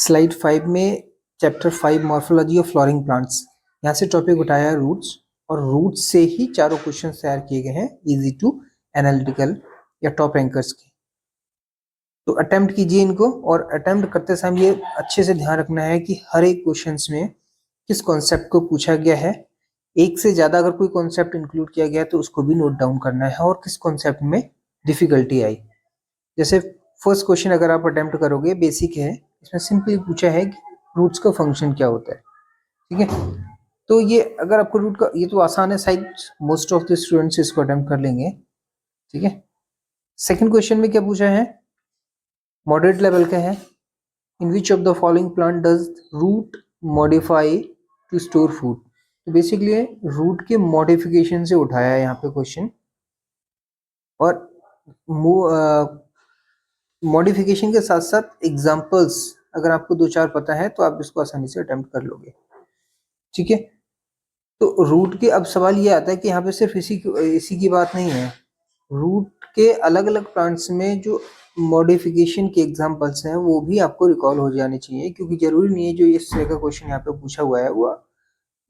Slide 5 में chapter 5 morphology of flooring plants, यहाँ से टॉपिक उठाया है रूट्स, और रूट्स से ही चारों क्वेश्चन तैयार किए गए हैं इजी टू एनालिटिकल या टॉप रैंकर्स के। तो अटेम्प्ट कीजिए इनको, और अटेम्प्ट करते समय ये अच्छे से ध्यान रखना है कि हर एक क्वेश्चंस में किस कॉन्सेप्ट को पूछा गया है। एक से ज्यादा अगर कोई कॉन्सेप्ट इंक्लूड किया गया है तो उसको भी नोट डाउन करना है, और किस कॉन्सेप्ट में डिफिकल्टी आई। जैसे फर्स्ट क्वेश्चन अगर आप अटेम्प्ट करोगे, बेसिक है, इसमें सिंपली पूछा है कि रूट्स का फंक्शन क्या होता है। ठीक है, तो ये अगर आपको रूट का, ये तो आसान है, शायद मोस्ट ऑफ द स्टूडेंट्स इसको अटेम्प्ट कर लेंगे। ठीक है, सेकंड क्वेश्चन में क्या पूछा है, मॉडरेट लेवल का है। In which of the following plant does root modify to store food. तो बेसिकली रूट के मॉडिफिकेशन से उठाया है यहाँ पे क्वेश्चन, और मॉडिफिकेशन के साथ साथ एग्जांपल्स अगर आपको दो चार पता है तो आप इसको आसानी से अटेम्प्ट कर लोगे। ठीक है, तो रूट के, अब सवाल ये आता है कि यहाँ पे सिर्फ इसी की बात नहीं है, रूट के अलग अलग प्लांट्स में जो मॉडिफिकेशन के एग्जांपल्स हैं वो भी आपको रिकॉल हो जाने चाहिए, क्योंकि जरूरी नहीं है जो इस तरह का क्वेश्चन यहाँ पे पूछा हुआ है वो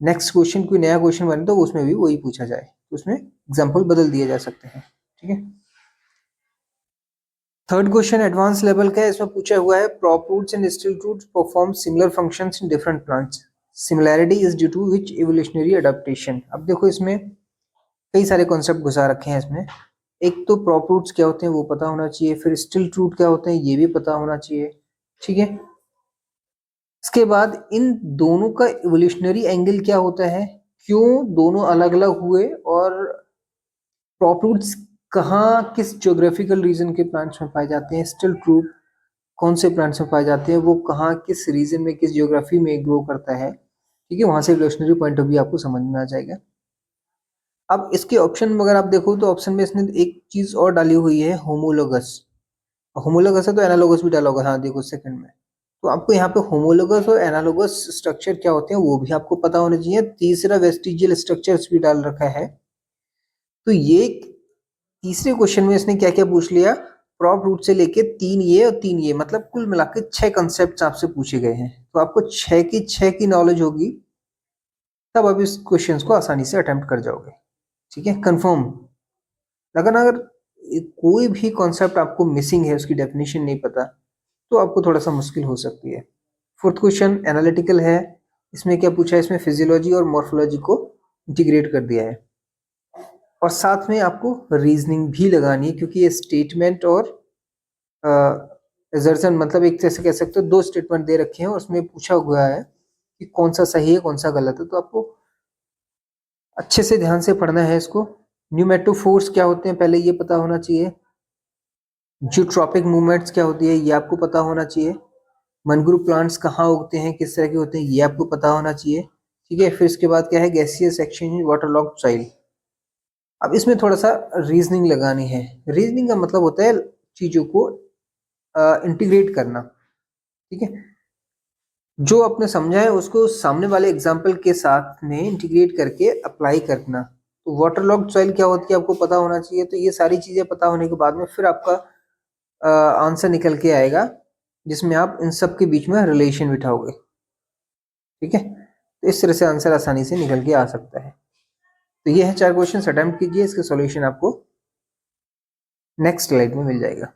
नेक्स्ट क्वेश्चन कोई नया क्वेश्चन बने तो उसमें भी वही पूछा जाए, तो उसमें एग्जाम्पल बदल दिए जा सकते हैं। ठीक है, थर्ड क्वेश्चन एडवांस लेवल का है, इसमें पूछा हुआ है prop roots and stilt roots perform similar functions in different plants, similarity is due to which evolutionary adaptation. अब देखो इसमें कई सारे कॉन्सेप्ट घुसा रखे हैं इसमें। एक तो प्रॉप रूट्स क्या होते हैं वो पता होना चाहिए, फिर स्टिल रूट क्या होते हैं ये भी पता होना चाहिए। ठीक है, इसके बाद इन दोनों का इवोल्यूशनरी एंगल क्या होता है, क्यों दोनों अलग अलग हुए, और प्रॉप रूट्स कहाँ किस ज्योग्राफिकल रीजन के प्लांट्स में पाए जाते हैं, स्टिल रूट कौन से प्लांट्स में पाए जाते हैं, वो कहाँ किस रीजन में किस ज्योग्राफी में ग्रो करता है। ठीक है, वहां से इवोल्यूशनरी पॉइंट ऑफ व्यू आपको समझ में आ जाएगा। अब इसके ऑप्शन अगर आप देखो तो ऑप्शन में इसने एक चीज और डाली हुई है, होमोलोगस। होमोलोगस है तो एनालोगस भी डाला होगा, हाँ देखो सेकंड में। तो आपको यहाँ पे होमोलोगस और एनालोगस स्ट्रक्चर क्या होते हैं वो भी आपको पता होना चाहिए। तीसरा वेस्टिजियल स्ट्रक्चर्स भी डाल रखा है। तो ये तीसरे क्वेश्चन में इसने क्या क्या पूछ लिया, प्रॉप रूट से लेके 3 ये और 3 ये, मतलब कुल मिला के 6 कंसेप्ट आपसे पूछे गए हैं। तो आपको 6 की नॉलेज होगी, तब आप इस क्वेश्चन को आसानी से अटेम्प्ट कर जाओगे। ठीक है, कंफर्म। लेकिन अगर कोई भी कॉन्सेप्ट आपको मिसिंग है, उसकी डेफिनेशन नहीं पता, तो आपको थोड़ा सा मुश्किल हो सकती है। फोर्थ क्वेश्चन एनालिटिकल है, इसमें क्या पूछा है, इसमें फिजियोलॉजी और मॉर्फोलॉजी को इंटीग्रेट कर दिया है, और साथ में आपको रीजनिंग भी लगानी है, क्योंकि ये स्टेटमेंट और एजर्शन, मतलब एक तरह से कह सकते हो दो स्टेटमेंट दे रखे हैं, और उसमें पूछा हुआ है कि कौन सा सही है कौन सा गलत है। तो आपको अच्छे से ध्यान से पढ़ना है इसको। न्यूमेटोफोर्स क्या होते हैं पहले ये पता होना चाहिए। जियोट्रॉपिक मूवमेंट्स क्या होती है ये आपको पता होना चाहिए। मनग्रुव प्लांट्स कहाँ उगते हैं, किस तरह के होते हैं, ये आपको पता होना चाहिए। ठीक है, फिर इसके बाद क्या है, गैसियस एक्सचेंज इन वाटरलॉग्ड सॉइल। अब इसमें थोड़ा सा रीजनिंग लगानी है। रीजनिंग का मतलब होता है चीजों को इंटीग्रेट करना। ठीक है, जो आपने समझा है उसको सामने वाले एग्जाम्पल के साथ में इंटीग्रेट करके अप्लाई करना। तो वाटरलॉग्ड सॉइल क्या होती है आपको पता होना चाहिए। तो ये सारी चीजें पता होने के बाद में फिर आपका आंसर निकल के आएगा, जिसमें आप इन सब के बीच में रिलेशन बिठाओगे। ठीक है, तो इस तरह से आंसर आसानी से निकल के आ सकता है। तो ये है 4 क्वेश्चन, अटेम्प्ट कीजिए, इसका सॉल्यूशन आपको नेक्स्ट स्लाइड में मिल जाएगा।